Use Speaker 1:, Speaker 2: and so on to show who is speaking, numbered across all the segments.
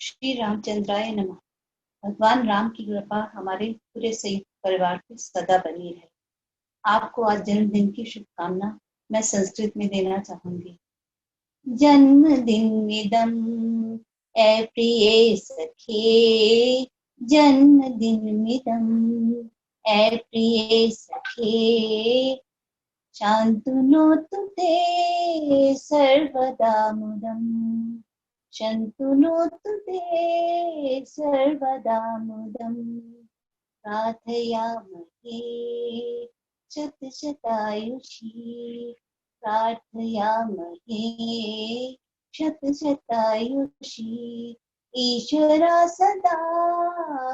Speaker 1: श्री रामचंद्राय नमः। भगवान राम की कृपा हमारे पूरे संयुक्त परिवार पे सदा बनी रहे। आपको आज जन्मदिन की शुभकामना मैं संस्कृत में देना चाहूंगी। जन्मदिनमिदं ए प्रिये सखे, जन्मदिनमिदं ए प्रिये सखे, शान्तनोतु ते सर्वदा मुदम्, शन्तनोतु ते सर्वदा मुदम्, प्रार्थयामहे शतशतायुषी, प्रार्थयामहे शतशतायुषी, ईश्वरा सदा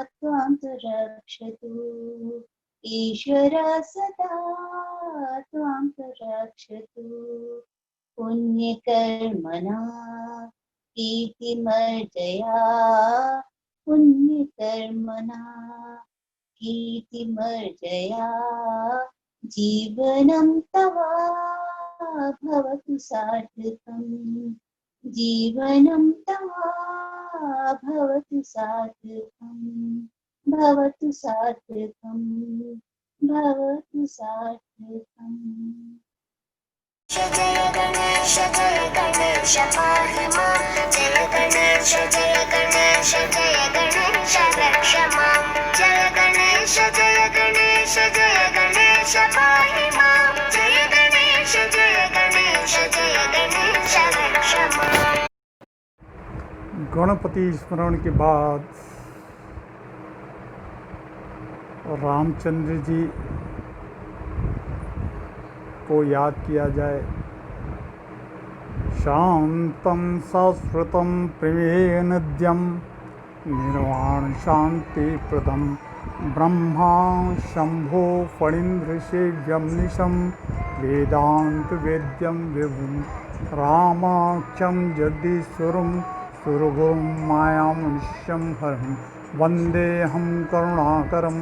Speaker 1: त्वां रक्षतु, ईश्वरा सदा त्वां रक्षतु, पुण्यकर्मणा कीर्तिमर्जया, पुण्यकर्मणा कीर्तिमर्जया, जीवनं तव भवतु सार्थकम्, जीवनं तव भवतु सार्थकम्, भवतु सार्थकम्, भवतु सार्थकम्।
Speaker 2: जय गणेश पाहि मां, जय गणेश रक्ष मां, जय गणेश पाहि मां, जय गणेश रक्ष मां।
Speaker 3: गणपति स्मरण के बाद रामचंद्र जी को याद किया जाए। शांतं शाश्वतं प्रेमेनद्यं निर्वाण शांति प्रदम ब्रह्मा शंभो फणीन्द्रसेव्यं निशं वेदांत वेद्यं विभुं रामाख्यं जगदीश्वरं सुरगुरुं मायामुनिश्यं हरं वन्देऽहं करुणाकरं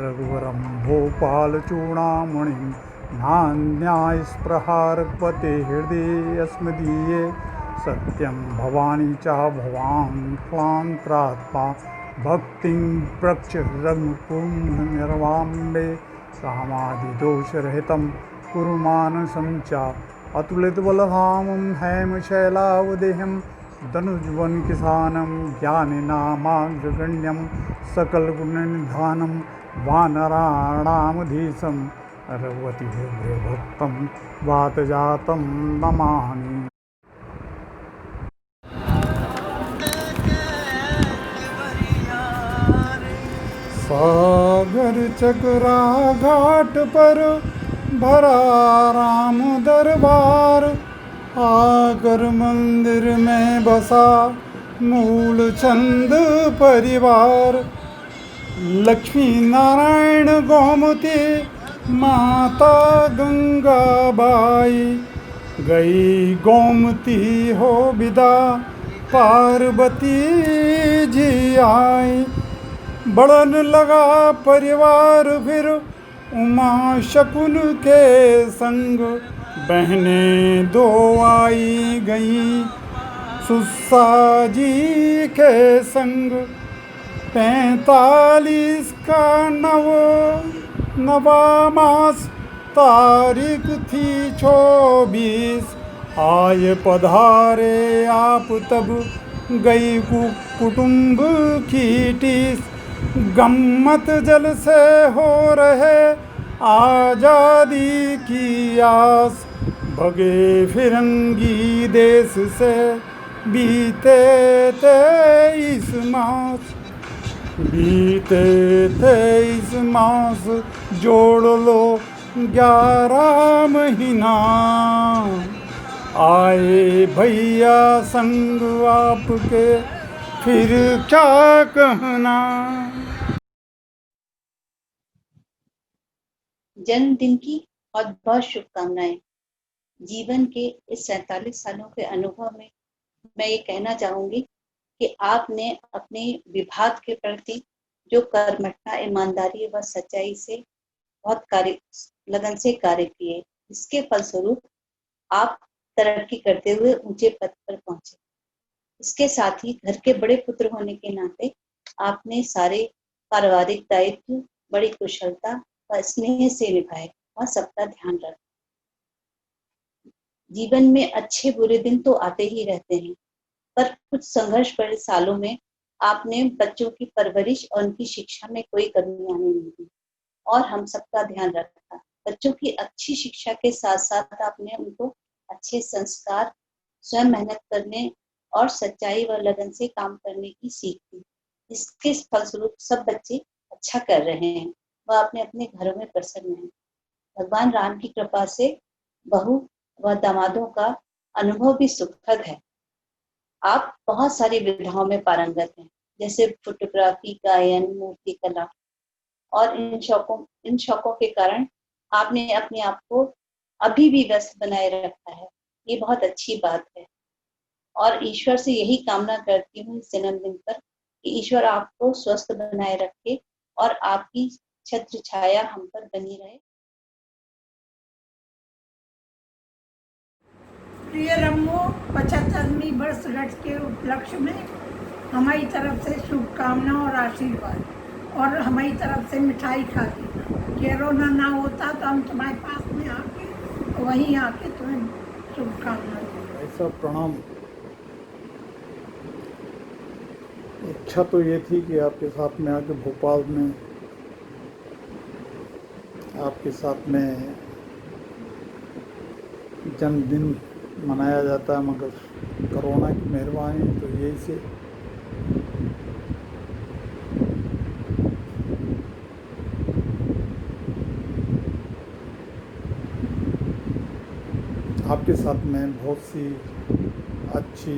Speaker 3: रघुवरं भोपालचूडामणिं नान्यायस्पृहार्पते हृदयेऽस्मदीये सत्यं भवानी च भवान् क्लान्त्रात्मा भक्तिं प्रक्ष रघुपुङ्गनिर्वाम्बे कामादिदोषरहितं कुरु मानसं च अतुलितबलधामं हेमशैलावदेहं धनुजवनकिसानं ज्ञानिनामाग्रगण्यं सकलगुणनिधानं वानराणामधीशं रघुपति भक्तं वातजातं नमामि। सागर चकरा घाट पर भरा राम दरबार, आकर मंदिर में बसा मूल चंद परिवार। लक्ष्मी नारायण गोमती माता गंगाबाई, गई गोमती हो विदा पार्वती जी आई। बढ़न लगा परिवार फिर उमा शकुन के संग, बहनें दो आई गईं सुस्सा जी के संग। 45 का नवा मास तारीख थी 24, आए पधारे आप तब गई कुटुंब की टीस। गम्मत जल से हो रहे आजादी की आस, भगे फिरंगी देश से बीते 23 मास, बीते 23 मास जोड़ लो 11 महीना। आए भैया संग आपके फिर क्या कहना।
Speaker 1: जन्मदिन की बहुत बहुत शुभकामनाएं। जीवन के इस 47 सालों के अनुभव में मैं ये कहना चाहूंगी कि आपने अपने विभाग के प्रति जो कर्मठता, ईमानदारी व सच्चाई से बहुत लगन से कार्य किए, इसके फलस्वरूप आप तरक्की करते हुए ऊंचे पद पर पहुंचे। इसके साथ ही घर के बड़े पुत्र होने के नाते आपने सारे पारिवारिक दायित्व बड़ी कुशलता व स्नेह से निभाए और सबका ध्यान रखा। जीवन में अच्छे बुरे दिन तो आते ही रहते हैं, पर कुछ संघर्ष भरे सालों में आपने बच्चों की परवरिश और उनकी शिक्षा में कोई कमी आने नहीं दी और हम सबका ध्यान रखा। बच्चों की अच्छी शिक्षा के साथ साथ आपने उनको अच्छे संस्कार, स्वयं मेहनत करने और सच्चाई व लगन से काम करने की सीख दी। इसके फलस्वरूप सब बच्चे अच्छा कर रहे हैं व अपने अपने घरों में प्रसन्न हैं। भगवान राम की कृपा से बहू व दामादों का अनुभव भी सुखद है। आप बहुत सारी विधाओं में पारंगत हैं, जैसे फोटोग्राफी, गायन, मूर्ति कला, और इन शौकों के कारण आपने अपने आप को अभी भी व्यस्त बनाए रखा है। ये बहुत अच्छी बात है और ईश्वर से यही कामना करती हूँ इस जन्मदिन पर कि ईश्वर आपको स्वस्थ बनाए रखे और आपकी छत्र छाया हम पर बनी रहे।
Speaker 4: प्रिय रमो, 75वीं वर्षगांठ के उपलक्ष्य में हमारी तरफ से शुभकामना और आशीर्वाद, और हमारी तरफ से मिठाई खा के कोरोना ना होता तो हम तुम्हारे पास में आके वहीं आके तुम्हें शुभकामना दें।
Speaker 3: ऐसा प्रणाम। इच्छा तो ये थी कि आपके साथ में आके भोपाल में आपके साथ में जन्मदिन मनाया जाता है, मगर कोरोना की मेहरबानी तो यही से आपके साथ में बहुत सी अच्छी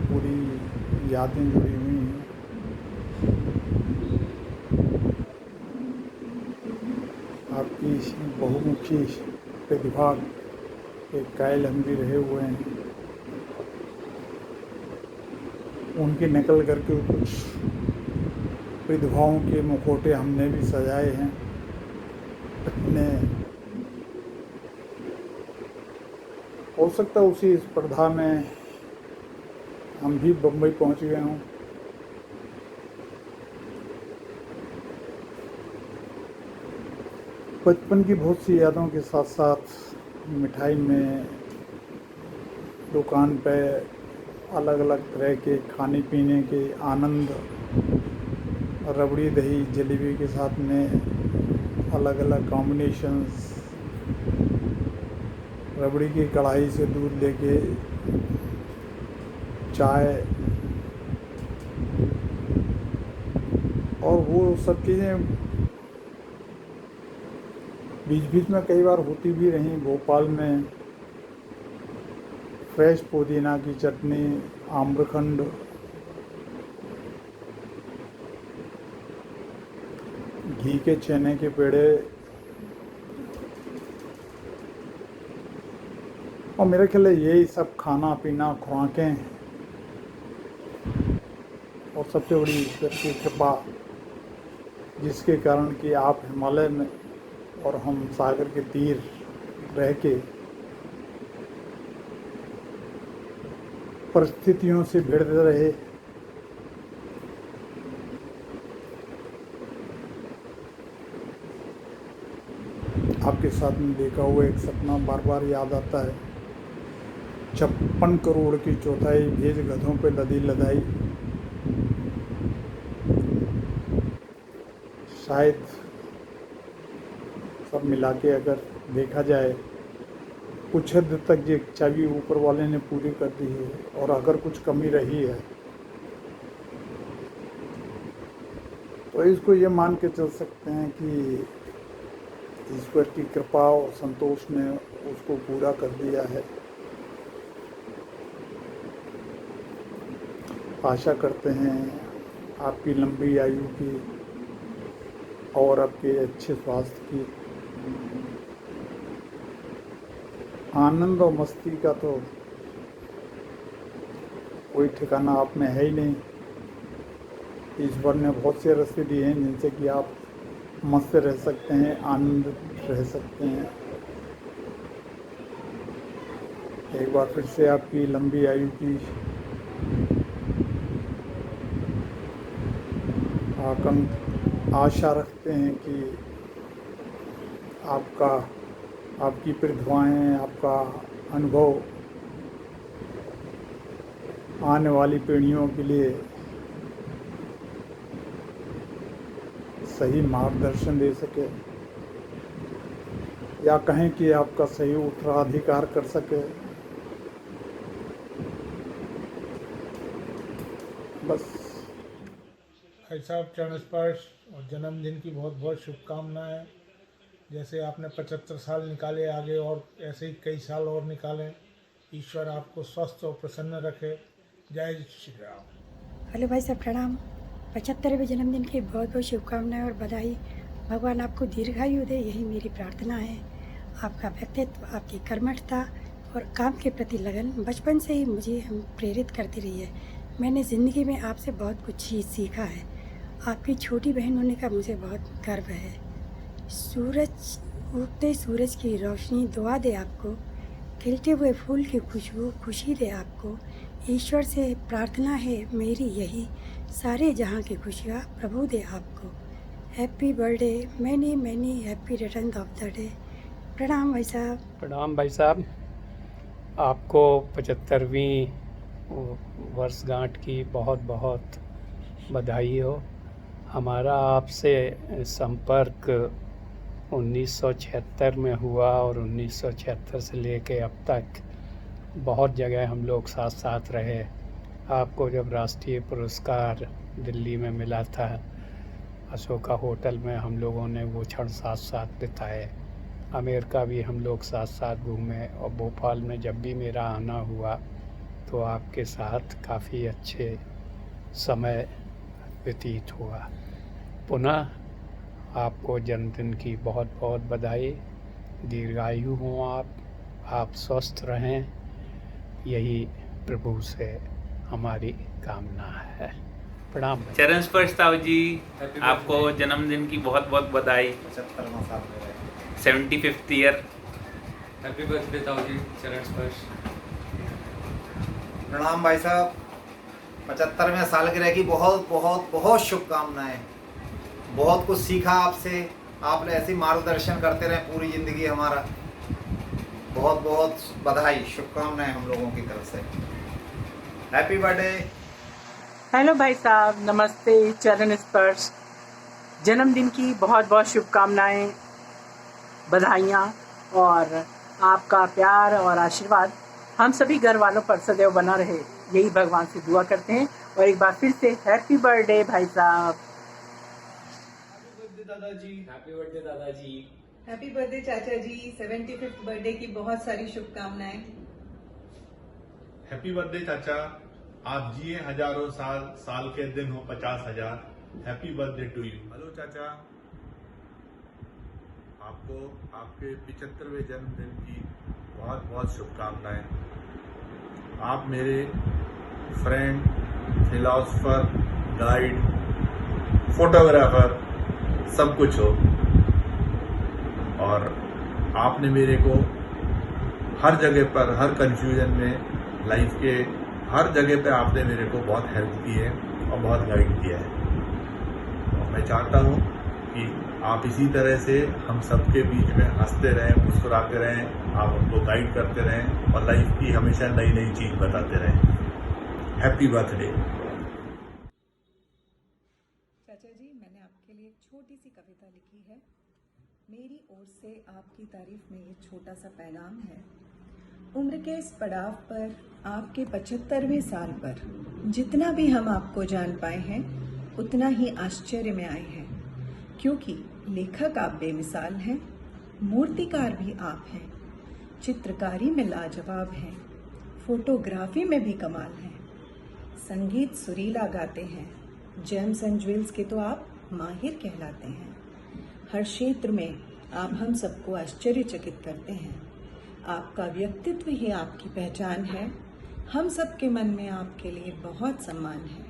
Speaker 3: पूरी यादें जुड़ी हुई हैं। आपकी बहुमुखी प्रतिभा के कायल हम भी रहे हुए हैं, उनकी नकल करके कुछ प्रतिभाओं के मुखौटे हमने भी सजाए हैं अपने। हो सकता है उसी स्पर्धा में हम भी बम्बई पहुंच गए हों। बचपन की बहुत सी यादों के साथ साथ मिठाई में दुकान पे अलग अलग तरह के खाने पीने के आनंद, रबड़ी दही जलेबी के साथ में अलग अलग कॉम्बिनेशंस, रबड़ी की कढ़ाई से दूध लेके चाय, और वो सब चीज़ें बीच बीच में कई बार होती भी रहीं। भोपाल में फ्रेश पुदीना की चटनी, आम्रखंड, घी के छेने के पेड़े, और मेरे ख्याल यही सब खाना पीना खुराकें, और सबसे बड़ी ईश्वर की कृपा जिसके कारण कि आप हिमालय में और हम सागर के तीर रह के परिस्थितियों से भिड़ते रहे। आपके साथ में देखा हुआ एक सपना बार बार याद आता है। 56 करोड़ की चौथाई भेज गधों पे लदी लदाई। शायद सब मिला के अगर देखा जाए कुछ हद तक ये इच्छा भी ऊपर वाले ने पूरी कर दी है, और अगर कुछ कमी रही है तो इसको ये मान के चल सकते हैं कि ईश्वर की कृपा और संतोष ने उसको पूरा कर दिया है। आशा करते हैं आपकी लंबी आयु की और आपके अच्छे स्वास्थ्य की। आनंद और मस्ती का तो कोई ठिकाना आप में है ही नहीं। ईश्वर ने बहुत से रास्ते दिए हैं जिनसे कि आप मस्त रह सकते हैं, आनंद रह सकते हैं। एक बार फिर से आपकी लंबी आयु की आशा रखते हैं कि आपकी प्रतिभाएं, आपका अनुभव आने वाली पीढ़ियों के लिए सही मार्गदर्शन दे सके, या कहें कि आपका सही उत्तराधिकार कर सके। बस।
Speaker 5: भाई साहब, चरण स्पर्श और जन्मदिन की बहुत बहुत शुभकामनाएं। जैसे आपने 75 साल निकाले, आगे और ऐसे ही कई साल और निकालें। ईश्वर आपको स्वस्थ और प्रसन्न रखे। जय श्री राम।
Speaker 6: हेलो भाई साहब, प्रणाम। 75वें जन्मदिन की बहुत बहुत शुभकामनाएं और बधाई। भगवान आपको दीर्घायु दे, यही मेरी प्रार्थना है। आपका व्यक्तित्व, आपकी कर्मठता और काम के प्रति लगन बचपन से ही मुझे प्रेरित करती रही है। मैंने ज़िंदगी में आपसे बहुत कुछ चीज़ सीखा है। आपकी छोटी बहन होने का मुझे बहुत गर्व है। उगते सूरज की रोशनी दुआ दे आपको, खिलते हुए फूल की खुशबू खुशी दे आपको। ईश्वर से प्रार्थना है मेरी यही, सारे जहाँ की खुशियाँ प्रभु दे आपको। Happy birthday, many many happy return of the day. प्रणाम भाई साहब।
Speaker 7: प्रणाम भाई साहब, आपको 75वीं वर्षगांठ की बहुत बहुत बधाई हो। हमारा आपसे संपर्क 1976 में हुआ और 1976 से लेके अब तक बहुत जगह हम लोग साथ साथ रहे। आपको जब राष्ट्रीय पुरस्कार दिल्ली में मिला था, अशोका होटल में हम लोगों ने वो क्षण साथ साथ बिताए। अमेरिका भी हम लोग साथ साथ घूमे और भोपाल में जब भी मेरा आना हुआ तो आपके साथ काफ़ी अच्छे समय व्यतीत हुआ। पुनः आपको जन्मदिन की बहुत बहुत बधाई। दीर्घायु हों आप स्वस्थ रहें, यही प्रभु से हमारी कामना है। प्रणाम।
Speaker 8: चरण स्पर्श ताऊ जी, आपको जन्मदिन की बहुत बहुत बधाई।
Speaker 9: 75वां साल में
Speaker 8: 75th ईयर।
Speaker 10: हैप्पी बर्थडे ताऊ जी, चरण स्पर्श।
Speaker 9: प्रणाम भाई साहब, 75वें सालगिरह की बहुत बहुत बहुत शुभकामनाएं। बहुत कुछ सीखा आपसे, आपने ऐसे मार्गदर्शन करते रहे पूरी ज़िंदगी हमारा। बहुत बहुत बधाई, शुभकामनाएं हम लोगों की तरफ से। Happy birthday.
Speaker 11: हेलो भाई साहब, नमस्ते। चरण स्पर्श, जन्मदिन की बहुत बहुत शुभकामनाएं, बधाइयाँ और आपका प्यार और आशीर्वाद हम सभी घर वालों पर सदैव बना रहे, यही भगवान से दुआ करते हैं। और एक बार फिर से हैप्पी बर्थडे भाई साहब।
Speaker 10: दादाजी, हैप्पी बर्थडे दादाजी।
Speaker 12: हैप्पी बर्थडे चाचा जी, 75th बर्थडे की बहुत सारी शुभकामनाएं।
Speaker 13: हैप्पी बर्थडे चाचा, आप जिए हजारों साल, साल के दिन हो 50,000। Happy birthday to you. Hello चाचा, आपको आपके 75वें जन्मदिन की बहुत बहुत शुभकामनाएं। आप मेरे फ्रेंड, फिलोसोफर, गाइड, फोटोग्राफर सब कुछ हो, और आपने मेरे को हर जगह पर, हर कंफ्यूजन में, लाइफ के हर जगह पे आपने मेरे को बहुत हेल्प की है और बहुत गाइड किया है। और मैं चाहता हूँ कि आप इसी तरह से हम सबके बीच में हंसते रहें, मुस्कुराते रहें, आप हमको गाइड करते रहें और लाइफ की हमेशा नई नई चीज़ बताते रहें। Happy birthday.
Speaker 12: चाचा जी, मैंने आपके लिए एक छोटी सी कविता लिखी है। मेरी ओर से आपकी तारीफ में ये छोटा सा पैगाम है। उम्र के इस पड़ाव पर, आपके 75वें साल पर, जितना भी हम आपको जान पाए हैं उतना ही आश्चर्य में आए हैं, क्योंकि लेखक आप बेमिसाल हैं, मूर्तिकार भी आप हैं, चित्रकारी में लाजवाब हैं, फोटोग्राफी में भी कमाल हैं, संगीत सुरीला गाते हैं, जेम्स एंड ज्वेल्स के तो आप माहिर कहलाते हैं। हर क्षेत्र में आप हम सबको आश्चर्यचकित करते हैं। आपका व्यक्तित्व ही आपकी पहचान है। हम सबके मन में आपके लिए बहुत सम्मान है।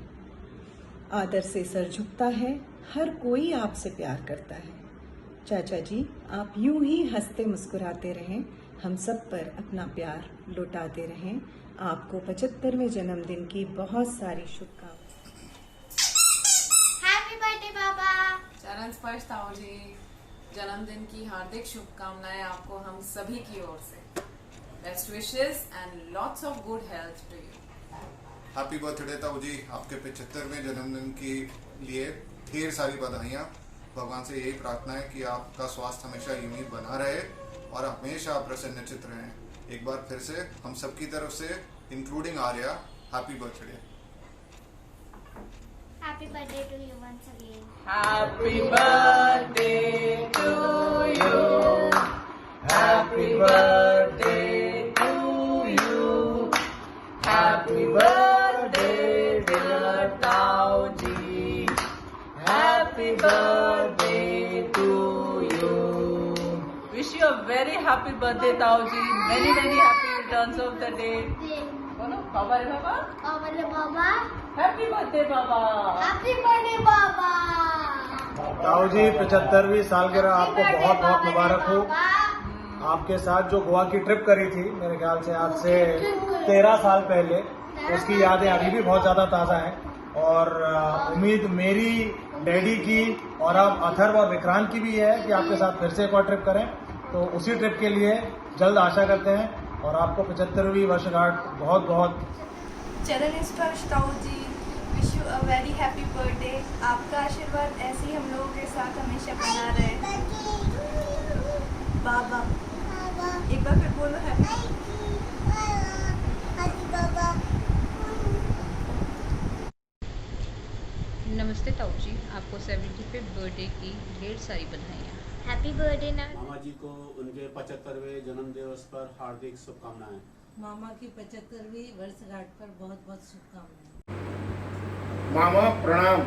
Speaker 12: आदर से सर झुकता है, हर कोई आपसे प्यार करता है। चाचा जी, आप यूं ही हंसते मुस्कुराते रहें, हम सब पर अपना प्यार लौटाते रहें। आपको 75वें जन्मदिन की बहुत सारी शुभकामनाएं।
Speaker 2: हैप्पी बर्थडे बाबा।
Speaker 12: चरण स्पर्श ताऊ जी, जन्मदिन की हार्दिक शुभकामनाएं आपको हम सभी की ओर से। Best wishes and lots of good health to you.
Speaker 14: Happy birthday ताऊ जी, आपके 75वें जन्मदिन के लिए ढेर सारी बधाइयाँ। भगवान से यही प्रार्थना है कि आपका स्वास्थ्य हमेशा यूं ही बना रहे और हमेशा प्रसन्नचित्त रहें। एक बार फिर से हम सबकी तरफ से including Arya, happy birthday.
Speaker 2: Happy birthday to you once again.
Speaker 11: Happy birthday to you. Happy birthday to you. Happy birthday dear Tauji. Happy birthday to you. Wish you a very happy birthday Tauji. Many happy returns of the day. बोलो बाबा रे बाबा।
Speaker 2: बाबा रे बाबा।
Speaker 11: Happy birthday बाबा।
Speaker 2: Happy birthday बाबा।
Speaker 3: ताऊ जी 75वीं सालगिरह आपको बहुत बहुत मुबारक हो। आपके साथ जो गोवा की ट्रिप करी थी मेरे ख्याल से आज से 13 साल पहले, उसकी यादें अभी भी बहुत ज़्यादा ताज़ा हैं और उम्मीद मेरी, डैडी की और अब अथर्व और विक्रांत की भी है कि आपके साथ फिर से एक और ट्रिप करें। तो उसी ट्रिप के लिए जल्द आशा करते हैं और आपको 75वीं वर्षगांठ बहुत बहुत।
Speaker 15: चरण स्पर्श ताऊ जी, wish you a very happy birthday. आपका आशीर्वाद ऐसे ही हम लोगों के साथ हमेशा बना रहे। बाबा एक बार फिर बोलो हैप्पी
Speaker 2: बाबा।
Speaker 1: नमस्ते ताऊ जी, आपको 75th बर्थडे की ढेर सारी बधाइयाँ।
Speaker 2: हैप्पी बर्थडे ना।
Speaker 16: मामा जी को उनके 75वें जन्म दिवस पर हार्दिक शुभकामनाएं।
Speaker 17: मामा की 75वीं वर्षगांठ पर बहुत बहुत शुभकामनाएं।
Speaker 18: मामा प्रणाम।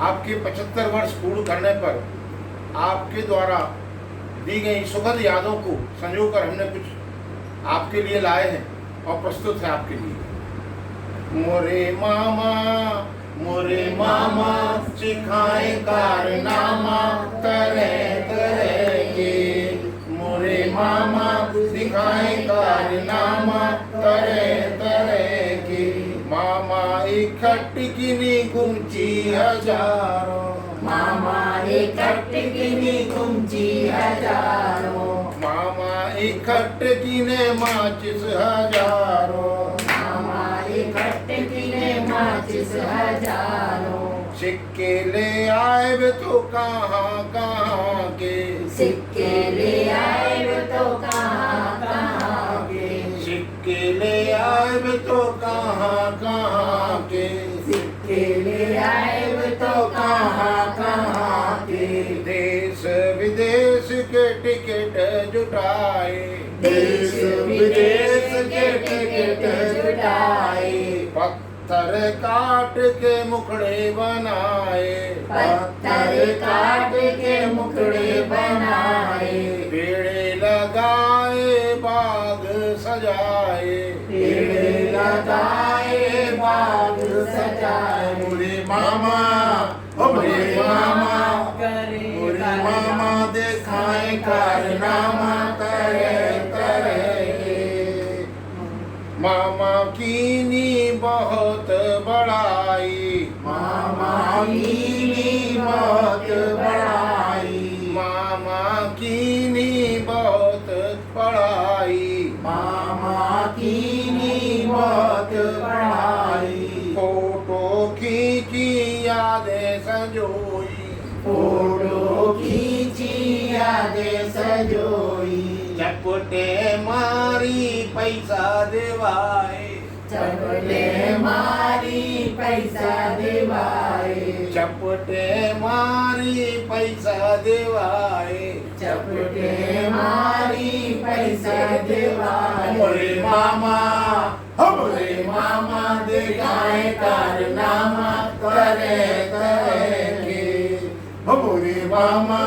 Speaker 18: आपके 75 वर्ष पूर्ण करने पर आपके द्वारा दी गई सुखद यादों को संजोकर हमने कुछ आपके लिए लाए हैं और प्रस्तुत है आपके लिए। मोरे मामा सिखाए कारनामा तरह तरह के। मोरे मामा सिखाए कारनामा तरह तरह के। मामा इकट्ठ गिनी गुमची हजारों। मामा इकट्ठ गिनी गुमची हजारों। मामा इकट्ठ गिने माचिस हजारों। मामा इकट्ठ गिने माचिस हजारों। सिक्के ले आए वे तो कहाँ कहाँ के। सिक्के ले आए वे तो कहाँ कहाँ के। सिक्के ले आए वे तो कहाँ कहाँ के। सिक्के ले आए वे तो कहाँ कहाँ के। देश विदेश के टिकट जुटाए। देश विदेश के टिकट जुटाए। पत्थर काट के मुखड़े बनाए। पत्थर काट के मुखड़े बनाए। पेड़ लगाए बाग सजाए। पेड़ लगाए बाग सजाए। मोरे मामा मोरे मामा दिखाए कारनामा तरह तरह के। मामा कीनी बहुत बड़ाई। मामा कीनी बहुत बड़ाई। मामा कीनी बहुत बड़ाई। मामा कीनी बहुत बड़ाई। फोटो खींची यादें संजोई। फोटो खींची यादें संजोई। चपटे मारी पैसा देवाए। चपटे मारी पैसा देवाए। चपटे मारी पैसा देवाए। चपटे मारी पैसा देवाए। मोरे मामा दिखाए कारनामा तरह तरह के। मोरे मामा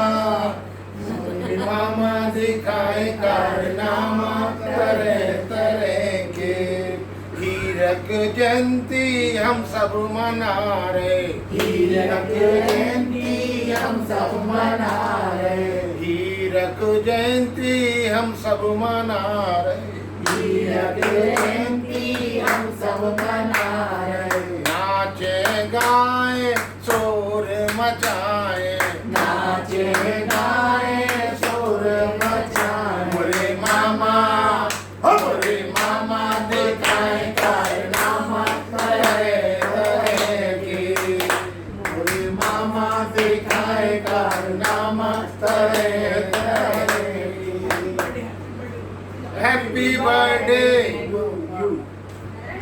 Speaker 18: दिखाए कारनामा तरह तरह के। हीरक जयंती हम सब मना रहे। हीरक जयंती हम सब मना रहे। हीरक जयंती हम सब मना रहे। हीरक जयंती हम सब मना रहे। नाचे गाए शोर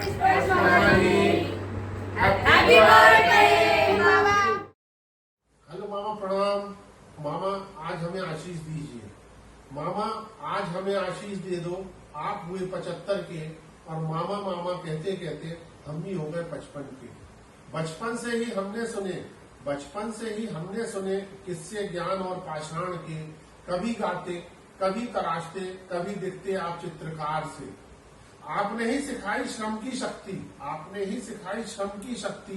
Speaker 2: हैप्पी बर्थडे मामा।
Speaker 18: हेलो मामा, प्रणाम। मामा आज हमें आशीष दीजिए। मामा आज हमें आशीष दे दो। आप हुए 75 के और मामा मामा कहते कहते हम भी हो गए 55 के। बचपन से ही हमने सुने किस्से ज्ञान और पाषाण के। कभी गाते, कभी तराशते, कभी दिखते आप चित्रकार से। आपने ही सिखाई श्रम की शक्ति,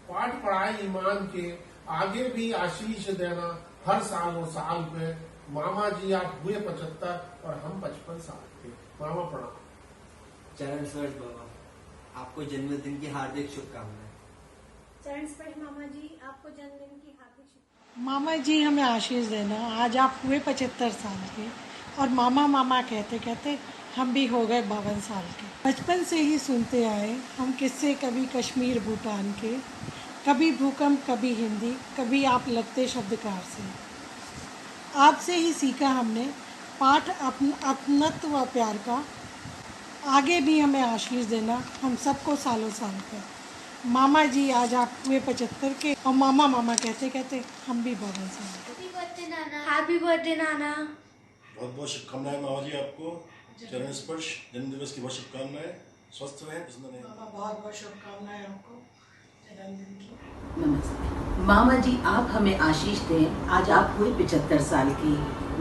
Speaker 18: पाठ पढ़ाई ईमान के। आगे भी आशीष देना हर साल और साल पे। मामा जी आप हुए 75 और हम 55 साल के। मामा प्रणाम।
Speaker 19: चरण स्पर्श बाबा, आपको जन्मदिन की हार्दिक शुभकामनाएं।
Speaker 6: चरण स्पर्श मामा जी, आपको जन्मदिन की हार्दिक शुभकामनाएं।
Speaker 4: मामा जी हमें आशीष देना। आज आप हुए 75 साल के और मामा मामा कहते कहते हम भी हो गए 52 साल के। बचपन से ही सुनते आए हम किस्से, कभी कश्मीर भूटान के, कभी भूकंप, कभी हिंदी, कभी आप लगते शब्दकार से। आपसे ही सीखा हमने पाठ अपनत्व व प्यार का। आगे भी हमें आशीष देना हम सबको सालों साल का। मामा जी आज आप हुए 75 के और मामा मामा कहते कहते हम भी 52 साल के।
Speaker 2: हैप्पी बर्थडे नाना। हैप्पी बर्थडे नाना।
Speaker 20: बहुत बहुत शुभकामनाएं मामा जी आपको। चरण स्पर्श जन्मदिवस की बहुत शुभकामनाएं। स्वस्थ रहें, प्रसन्न रहें।
Speaker 4: बहुत बहुत शुभकामनाएं आपको जन्मदिन की।
Speaker 21: नमस्ते मामा जी, आप हमें आशीष दें। आज आप हुए 75 साल की।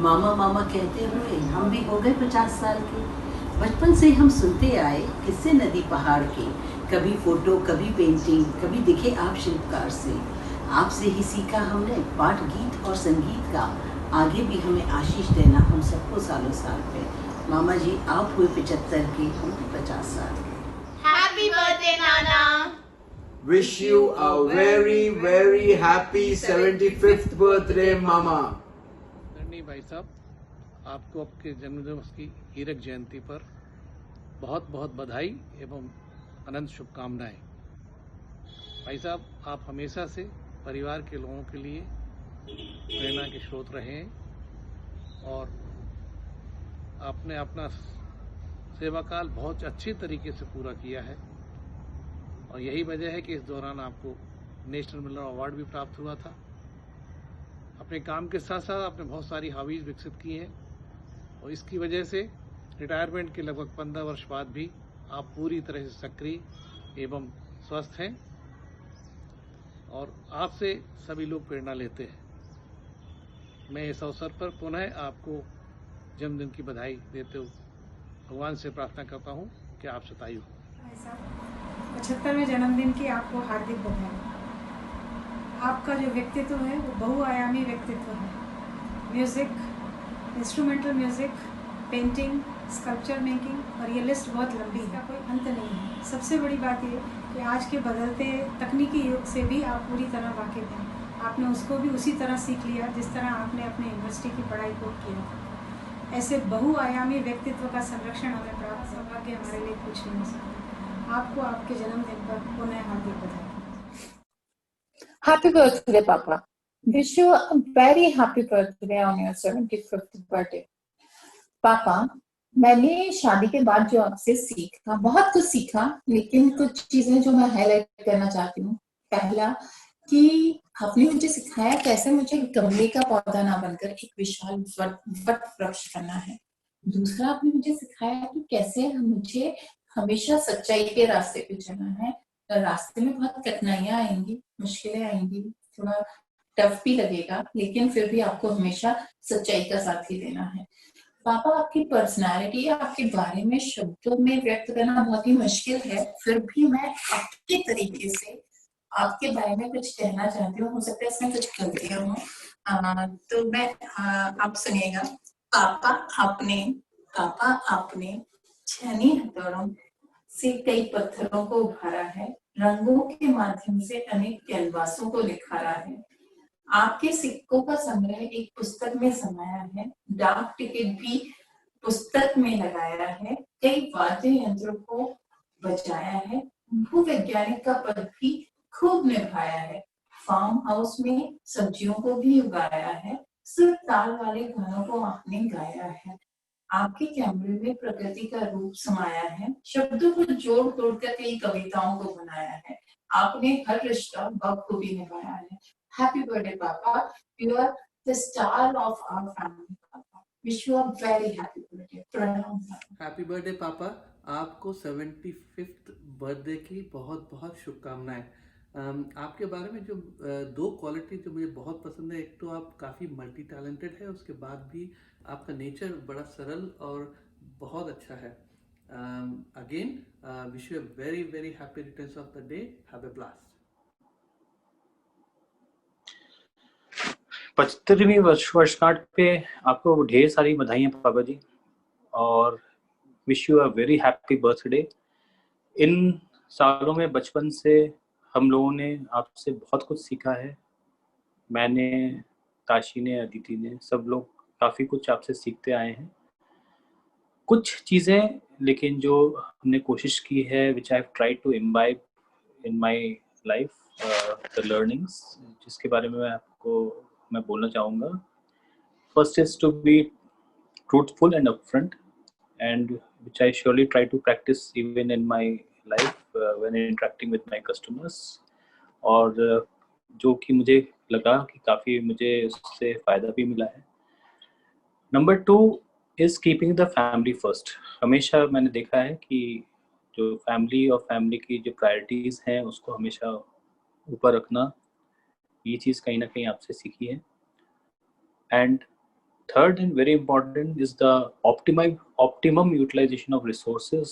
Speaker 21: मामा मामा कहते हुए हम भी हो गए 50 साल के। बचपन से हम सुनते आए किस्से नदी पहाड़ के, कभी फोटो, कभी पेंटिंग, कभी दिखे आप शिल्पकार से। आपसे ही सीखा हमने पाठ, गीत और संगीत का। आगे भी हमें आशीष देना हम सबको सालों साल पे। मामा जी आप हुए 75 के, हम 50 साल के।
Speaker 2: Happy birthday Nana.
Speaker 22: Wish you a very very happy 75th birthday मामा।
Speaker 7: नहीं भाई साहब, आपको आपके जन्मदिवस की हीरक जयंती पर बहुत बहुत बधाई एवं अनंत शुभकामनाएं। भाई साहब, आप हमेशा से परिवार के लोगों के लिए प्रेरणा के स्रोत रहे हैं और आपने अपना सेवा काल बहुत अच्छी तरीके से पूरा किया है और यही वजह है कि इस दौरान आपको नेशनल मिलर अवार्ड भी प्राप्त हुआ था। अपने काम के साथ साथ आपने बहुत सारी हॉबीज विकसित की हैं और इसकी वजह से रिटायरमेंट के लगभग 15 वर्ष बाद भी आप पूरी तरह से सक्रिय एवं स्वस्थ हैं और आपसे सभी लोग प्रेरणा लेते हैं। मैं इस अवसर पर पुनः आपको जन्मदिन की बधाई देते हुए भगवान से प्रार्थना करता हूँ कि आप शतायु हो।
Speaker 6: 75वें जन्मदिन की आपको हार्दिक बधाई। आपका जो व्यक्तित्व है वो बहुआयामी व्यक्तित्व है। Music, instrumental music, painting, sculpture making और ये लिस्ट बहुत लंबी है, कोई अंत नहीं है। सबसे बड़ी बात ये कि आज के बदलते तकनीकी युग से भी आप पूरी तरह वाकिफ़ हैं। आपने उसको भी उसी तरह सीख लिया जिस तरह आपने अपने यूनिवर्सिटी की पढ़ाई को किया था। ऐसे बहुआयामी व्यक्तित्व का संरक्षण हमें प्राप्त सौभाग्य हमारे लिए कुछ नहीं हो सकता। आपको आपके जन्मदिन पर पुनः हार्दिक बधाई।
Speaker 23: Happy birthday, Papa. Wish you a very happy birthday on your 75th birthday. पापा, मैंने शादी के बाद जो आपसे सीखा, बहुत कुछ सीखा, लेकिन कुछ चीजें जो मैं हाईलाइट करना चाहती हूँ। पहला कि आपने मुझे सिखाया कैसे मुझे गमले का पौधा ना बनकर एक विशाल वट वृक्ष बनना है। दूसरा, आपने मुझे सिखाया कि कैसे मुझे हमेशा सच्चाई के रास्ते पे चलना है। रास्ते में बहुत कठिनाइयां आएंगी, मुश्किलें आएंगी, थोड़ा टफ भी लगेगा, लेकिन फिर भी आपको हमेशा सच्चाई का साथ ही देना है। पापा, आपकी पर्सनालिटी, आपके बारे में शब्दों में व्यक्त करना बहुत ही मुश्किल है, फिर भी मैं आपके तरीके से आपके बारे में कुछ कहना चाहती हूँ। हो सकता है इसमें कुछ गलतियां हो, तो मैं आप सुनिएगा। पापा आपने छेनी हथौड़ों से कई पत्थरों को उभारा है, रंगों के माध्यम से अनेक कैनवासों को निखारा है। आपके सिक्कों का संग्रह एक पुस्तक में समाया है, डाक टिकट भी पुस्तक में लगाया है, कई वाद्य यंत्रों को बजाया है, भूवैज्ञानिक का पद भी खूब निभाया है, फार्म हाउस में सब्जियों को भी उगाया है, सुर ताल वाले गानों को आपने गाया है। आपके कैमरे में प्रकृति का रूप समाया है, शब्दों को जोड़ तोड़ कर कई कविताओं को बनाया है। आपने हर रिश्ता बखूबी निभाया है। Happy birthday papa, you are the star of our family papa. Wish you a very happy birthday. प्रणाम।
Speaker 5: हैप्पी बर्थडे पापा, आपको 75th बर्थडे की बहुत बहुत शुभकामनाएं। आपके बारे में जो दो क्वालिटी जो मुझे बहुत पसंद है, एक तो आप काफ़ी मल्टी टैलेंटेड है, उसके बाद भी आपका नेचर बड़ा सरल और बहुत अच्छा है। Again wish you a very very happy returns of the day. Have a blast.
Speaker 8: 75वीं वर्षगांठ पे आपको ढेर सारी बधाइयाँ पापा जी, और wish you a very happy birthday. इन सालों में बचपन से हम लोगों ने आपसे बहुत कुछ सीखा है। मैंने, ताशी ने, अदिति ने, सब लोग काफ़ी कुछ आपसे सीखते आए हैं। कुछ चीज़ें लेकिन जो हमने कोशिश की है, which I have tried to imbibe in my life, the learnings, जिसके बारे में मैं बोलना चाहूँगा। First is to be truthful and upfront, and which I surely try to practice even in my life when interacting with my customers, और जो कि मुझे लगा कि काफ़ी मुझे उससे फ़ायदा भी मिला है। Number 2 is keeping the family first. हमेशा मैंने देखा है कि जो फैमिली और फैमिली की जो प्रायोरिटीज़ हैं उसको हमेशा ऊपर रखना, ये चीज़ कहीं ना कहीं आपसे सीखी है। And third and very important is the optimum utilization of resources,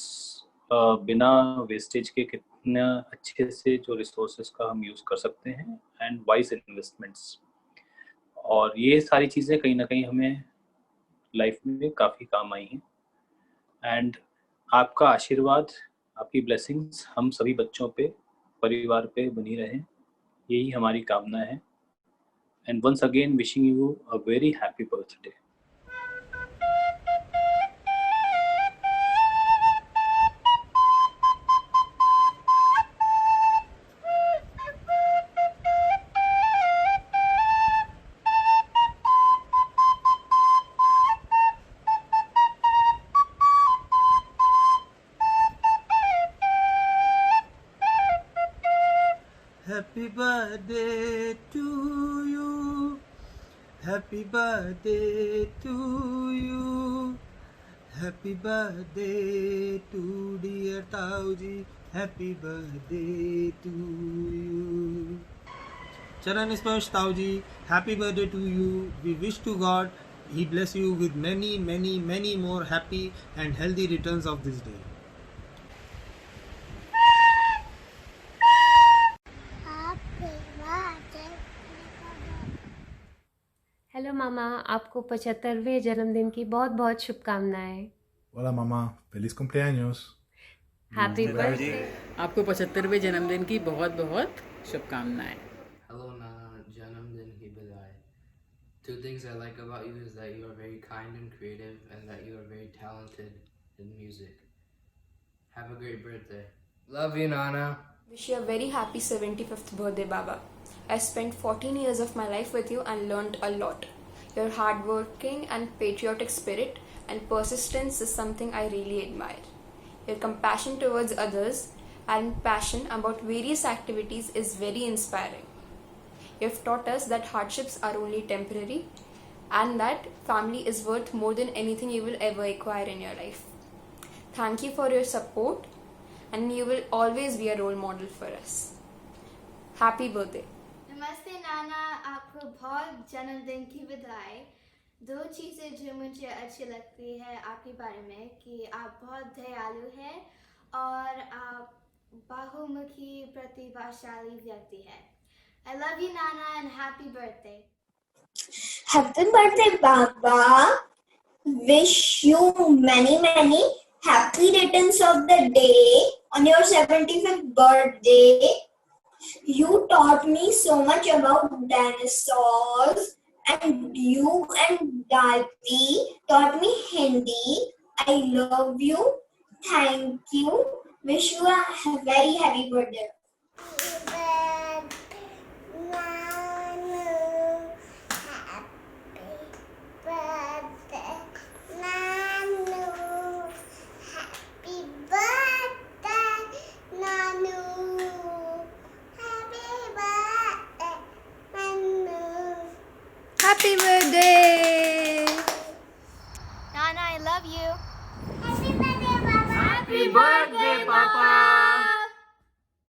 Speaker 8: बिना वेस्टेज के कितना अच्छे से जो रिसोर्सेज का हम यूज़ कर सकते हैं, एंड वाइज इन्वेस्टमेंट्स। और ये सारी चीज़ें कहीं ना कहीं हमें लाइफ में काफ़ी काम आई हैं। एंड आपका आशीर्वाद, आपकी ब्लेसिंग्स हम सभी बच्चों पे, परिवार पे बनी रहें, यही हमारी कामना है। And once again wishing you a very happy birthday.
Speaker 9: Happy birthday to you. Happy birthday to you. Happy birthday to dear Tauji. Happy birthday to you. Charan Sparsh Tauji, happy birthday to you. We wish to God He bless you with many, many, many more happy and healthy returns of this day.
Speaker 24: Hello मामा, आपको 75वें जन्मदिन की बहुत बहुत शुभकामनाएं।
Speaker 25: Hola mamá, feliz cumpleaños.
Speaker 24: Happy birthday.
Speaker 11: आपको 75वें जन्मदिन की बहुत बहुत शुभकामनाएं।
Speaker 10: Hello Nana, Janamdin ki badai. 2 things I like about you is that you are very kind and creative, and that you are very talented in music. Have a great birthday. Love you Nana.
Speaker 26: Wish you a very happy 75th birthday, Baba. I spent 14 years of my life with you and learned a lot. Your hardworking and patriotic spirit and persistence is something I really admire. Your compassion towards others and passion about various activities is very inspiring. You have taught us that hardships are only temporary and that family is worth more than anything you will ever acquire in your life. Thank you for your support, and you will always be a role model for us. Happy birthday.
Speaker 2: नमस्ते नाना, आपको बहुत जन्मदिन की बधाई। 2 चीज़ें जो मुझे अच्छी लगती है आपके बारे में, कि आप बहुत दयालु हैं और आप बहुमुखी प्रतिभाशाली व्यक्ति हैं। I love you Nana and happy birthday.
Speaker 27: Happy birthday Baba. Wish you many happy returns of the day on your 75th birthday. You taught me so much about dinosaurs, and you and Dati taught me Hindi. I love you. Thank you. Wish you a very happy birthday.
Speaker 2: Happy birthday! Nana, I love you.
Speaker 1: Happy birthday, Papa!